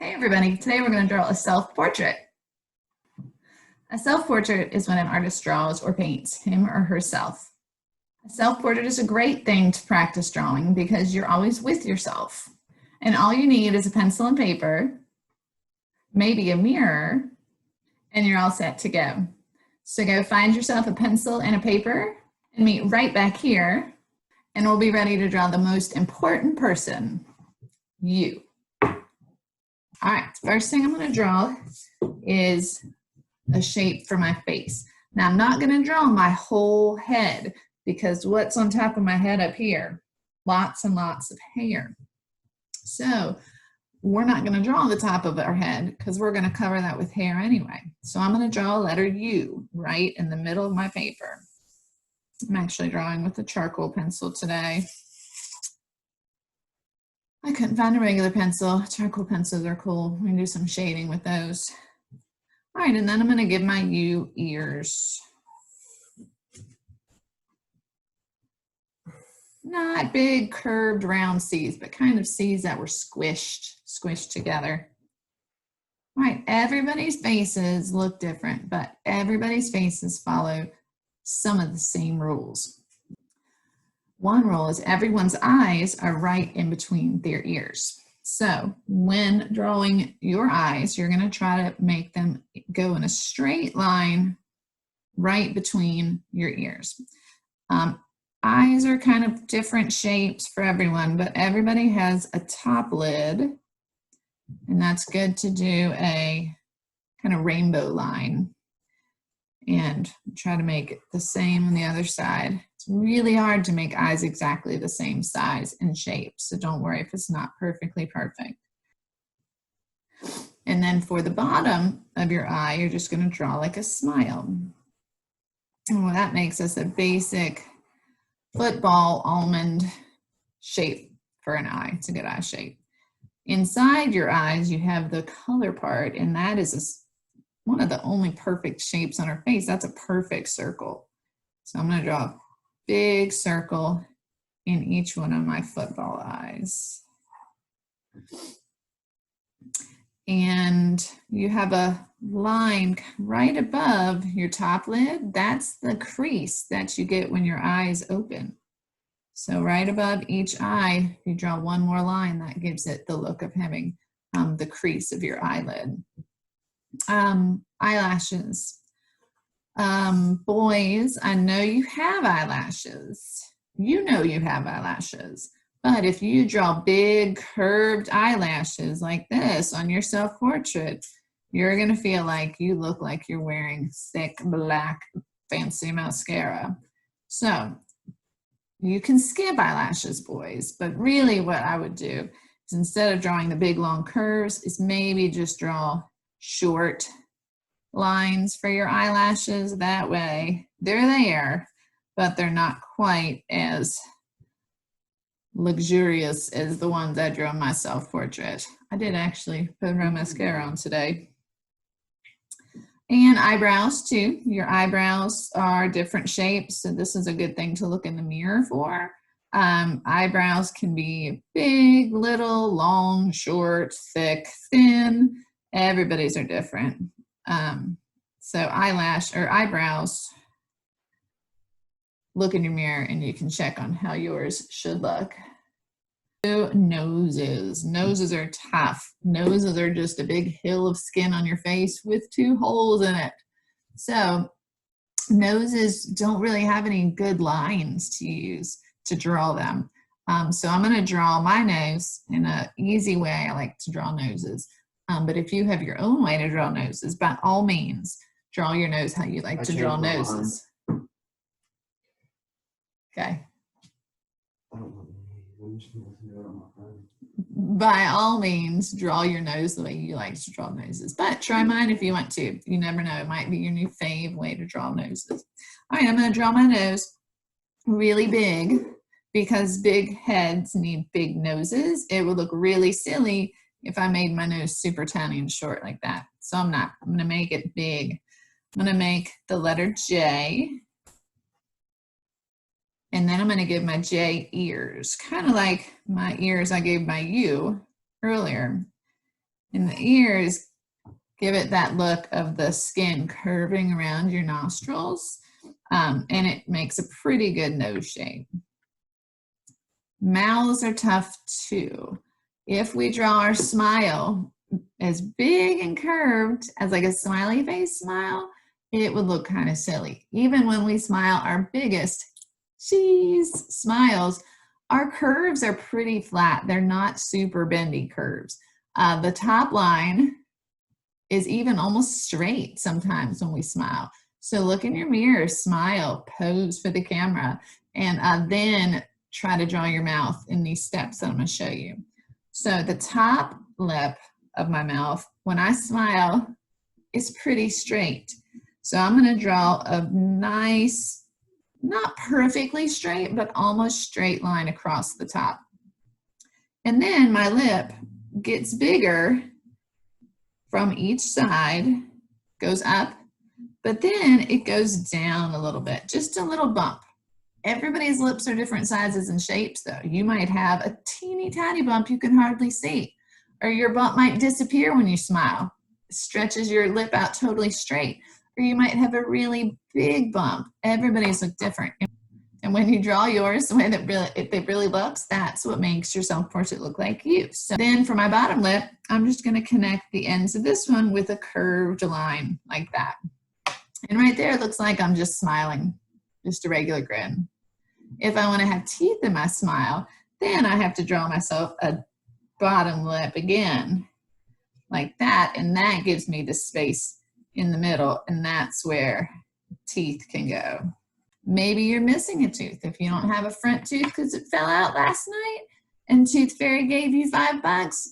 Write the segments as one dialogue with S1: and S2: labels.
S1: Hey everybody, today we're going to draw a self-portrait. A self-portrait is when an artist draws or paints him or herself. A self-portrait is a great thing to practice drawing because you're always with yourself. And all you need is a pencil and paper, maybe a mirror, and you're all set to go. So go find yourself a pencil and a paper and meet right back here, and we'll be ready to draw the most important person, you. All right, first thing I'm going to draw is a shape for my face. Now I'm not going to draw my whole head because what's on top of my head up here? Lots and lots of hair. So we're not going to draw the top of our head because we're going to cover that with hair anyway. So I'm going to draw a letter U right in the middle of my paper. I'm actually drawing with a charcoal pencil today. I couldn't find a regular pencil. Charcoal pencils are cool. We can do some shading with those. All right, and then I'm going to give my U ears. Not big curved round C's, but kind of C's that were squished together. All right, everybody's faces look different, but everybody's faces follow some of the same rules. One rule is everyone's eyes are right in between their ears. So when drawing your eyes, you're going to try to make them go in a straight line right between your ears. Eyes are kind of different shapes for everyone, but everybody has a top lid, and that's good to do a kind of rainbow line and try to make it the same on the other side. It's really hard to make eyes exactly the same size and shape, so don't worry if it's not perfectly perfect. And then for the bottom of your eye, you're just going to draw like a smile. And well, that makes us a basic football almond shape for an eye. It's a good eye shape. Inside your eyes, you have the color part, and that is one of the only perfect shapes on our face. That's a perfect circle. So I'm going to draw a big circle in each one of my football eyes. And you have a line right above your top lid. That's the crease that you get when your eyes open. So right above each eye, you draw one more line that gives it the look of having the crease of your eyelid. Eyelashes. Boys, I know you have eyelashes. You know you have eyelashes. But if you draw big curved eyelashes like this on your self-portrait, you're going to feel like you look like you're wearing thick black fancy mascara. So you can skip eyelashes, boys, but really what I would do is instead of drawing the big long curves is maybe just draw short lines for your eyelashes. That way they're there, but they're not quite as luxurious as the ones I drew on my self-portrait. I did actually put my mascara on today. And eyebrows too. Your eyebrows are different shapes, so this is a good thing to look in the mirror for. Eyebrows can be big, little, long, short, thick, thin. Everybody's are different. So eyebrows, look in your mirror and you can check on how yours should look. Noses. Noses are tough. Noses are just a big hill of skin on your face with two holes in it. So noses don't really have any good lines to use to draw them. So I'm going to draw my nose in an easy way. I like to draw noses. But if you have your own way to draw noses, by all means, draw your nose how you like to draw noses. Okay. By all means, draw your nose the way you like to draw noses. But try mine if you want to. You never know. It might be your new fave way to draw noses. All right, I'm going to draw my nose really big because big heads need big noses. It would look really silly if I made my nose super tiny and short like that. So I'm not. I'm going to make it big. I'm going to make the letter J. And then I'm going to give my J ears, kind of like my ears I gave my U earlier. And the ears, give it that look of the skin curving around your nostrils, and it makes a pretty good nose shape. Mouths are tough too. If we draw our smile as big and curved as like a smiley face smile, it would look kind of silly. Even when we smile our biggest cheese smiles, our curves are pretty flat. They're not super bendy curves. The top line is even almost straight sometimes when we smile. So look in your mirror, smile, pose for the camera, and then try to draw your mouth in these steps that I'm going to show you. So the top lip of my mouth, when I smile, is pretty straight. So I'm going to draw a nice, not perfectly straight, but almost straight line across the top. And then my lip gets bigger from each side, goes up, but then it goes down a little bit, just a little bump. Everybody's lips are different sizes and shapes though. You might have a teeny tiny bump you can hardly see, or your bump might disappear when you smile. It stretches your lip out totally straight, or you might have a really big bump. Everybody's look different. And when you draw yours the way that it really looks, that's what makes your self-portrait look like you. So then for my bottom lip, I'm just going to connect the ends of this one with a curved line like that. And right there, it looks like I'm just smiling, just a regular grin. If I want to have teeth in my smile, then I have to draw myself a bottom lip again, like that. And that gives me the space in the middle, and that's where teeth can go. Maybe you're missing a tooth. If you don't have a front tooth because it fell out last night and Tooth Fairy gave you $5,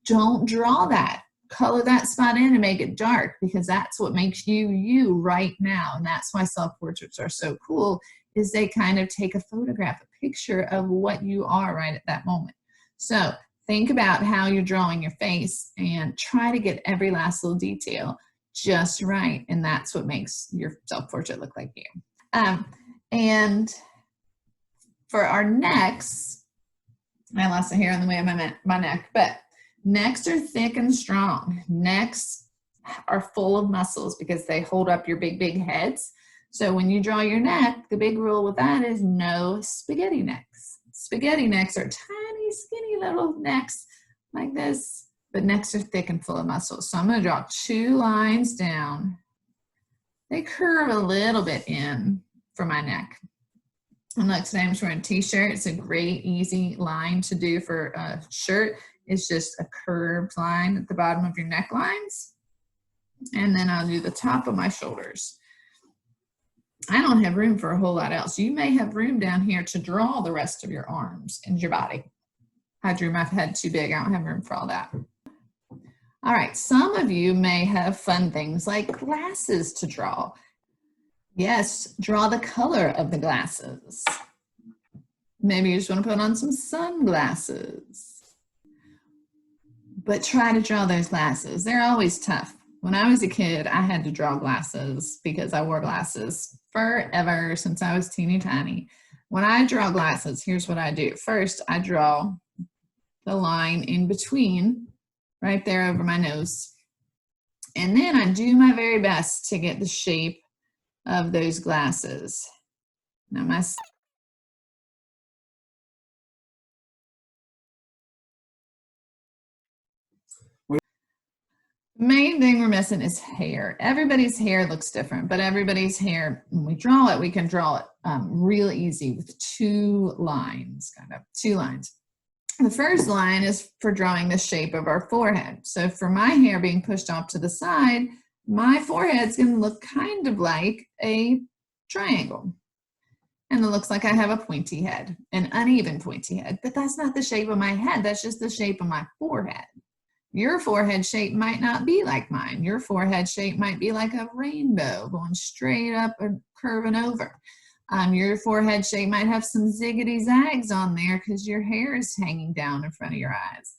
S1: don't draw that. Color that spot in and make it dark, because that's what makes you you right now. And that's why self-portraits are so cool, is they kind of take a photograph, a picture of what you are right at that moment. So think about how you're drawing your face and try to get every last little detail just right. And that's what makes your self-portrait look like you. And for our necks, I lost a hair on the way of my neck, but necks are thick and strong. Necks are full of muscles because they hold up your big, big heads. So when you draw your neck, the big rule with that is no spaghetti necks. Spaghetti necks are tiny, skinny little necks like this, but necks are thick and full of muscles. So I'm going to draw 2 lines down. They curve a little bit in for my neck. And like today I'm just wearing a t-shirt. It's a great, easy line to do for a shirt. It's just a curved line at the bottom of your necklines. And then I'll do the top of my shoulders. I don't have room for a whole lot else. You may have room down here to draw the rest of your arms and your body. I drew my head too big. I don't have room for all that. All right, some of you may have fun things like glasses to draw. Yes, draw the color of the glasses. Maybe you just want to put on some sunglasses. But try to draw those glasses. They're always tough. When I was a kid, I had to draw glasses because I wore glasses forever since I was teeny tiny. When I draw glasses, here's what I do. First, I draw the line in between, right there over my nose. And then I do my very best to get the shape of those glasses. Now the main thing we're missing is hair. Everybody's hair looks different, but everybody's hair, when we draw it, we can draw it real easy with 2 lines, kind of 2 lines. The first line is for drawing the shape of our forehead. So for my hair being pushed off to the side, my forehead's going to look kind of like a triangle. And it looks like I have a pointy head, an uneven pointy head, but that's not the shape of my head. That's just the shape of my forehead. Your forehead shape might not be like mine. Your forehead shape might be like a rainbow going straight up and curving over. Your forehead shape might have some ziggity zags on there because your hair is hanging down in front of your eyes.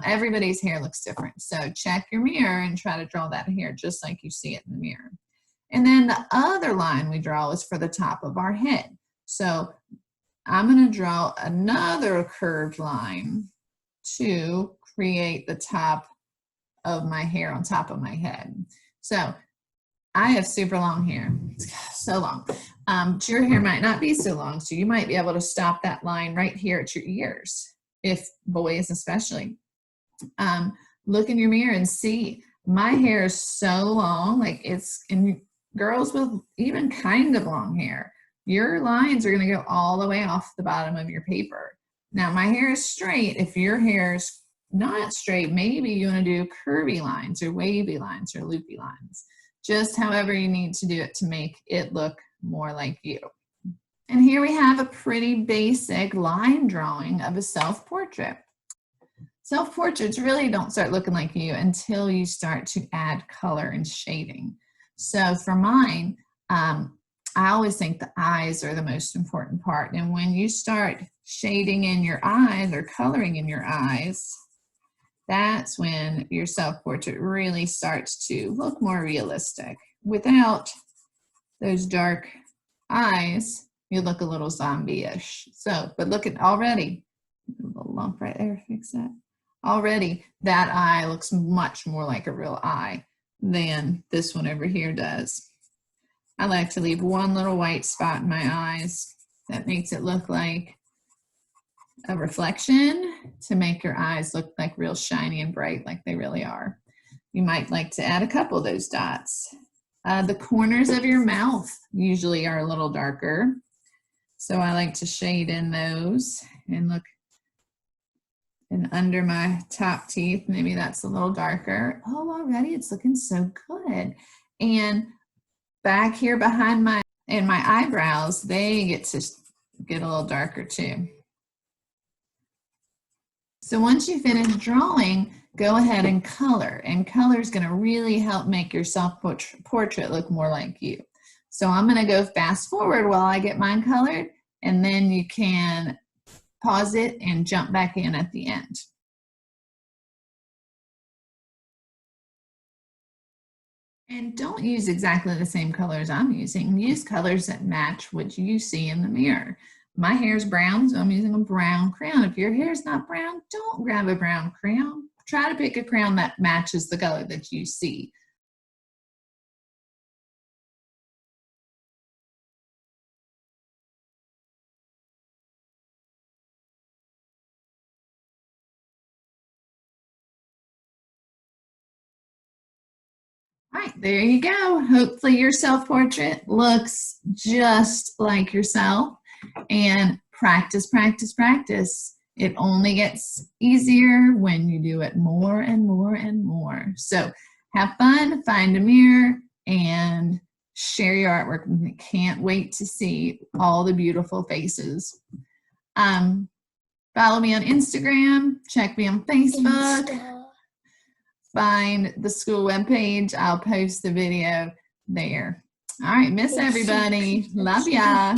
S1: Everybody's hair looks different. So check your mirror and try to draw that hair just like you see it in the mirror. And then the other line we draw is for the top of our head. So I'm going to draw another curved line to create the top of my hair on top of my head. So I have super long hair, so long. Your hair might not be so long, so you might be able to stop that line right here at your ears, if boys especially. Look in your mirror and see, my hair is so long, like it's, and girls with even kind of long hair, your lines are gonna go all the way off the bottom of your paper. Now my hair is straight. If your hair is not straight, maybe you wanna do curvy lines or wavy lines or loopy lines. Just however you need to do it to make it look more like you. And here we have a pretty basic line drawing of a self-portrait. Self-portraits really don't start looking like you until you start to add color and shading. So for mine, I always think the eyes are the most important part. And when you start shading in your eyes or coloring in your eyes, that's when your self-portrait really starts to look more realistic. Without those dark eyes, you look a little zombie-ish. So, but look at already, a little lump right there, fix that. Already that eye looks much more like a real eye than this one over here does. I like to leave one little white spot in my eyes. That makes it look like a reflection to make your eyes look like real shiny and bright like they really are. You might like to add a couple of those dots. The corners of your mouth usually are a little darker, so I like to shade in those and look. And under my top teeth, maybe that's a little darker. Oh, already it's looking so good. And back here behind my eyebrows, they get to get a little darker too. So once you finish drawing, go ahead and color. And color is going to really help make your self-portrait look more like you. So I'm going to go fast forward while I get mine colored, and then you can pause it and jump back in at the end. And don't use exactly the same colors I'm using. Use colors that match what you see in the mirror. My hair is brown, so I'm using a brown crayon. If your hair is not brown, don't grab a brown crayon. Try to pick a crayon that matches the color that you see. All right, there you go. Hopefully your self-portrait looks just like yourself. And practice, practice, practice. It only gets easier when you do it more and more and more. So have fun, find a mirror, and share your artwork. I can't wait to see all the beautiful faces. Follow me on Instagram, check me on Facebook. Find the school webpage. I'll post the video there. All right, miss everybody. Love ya.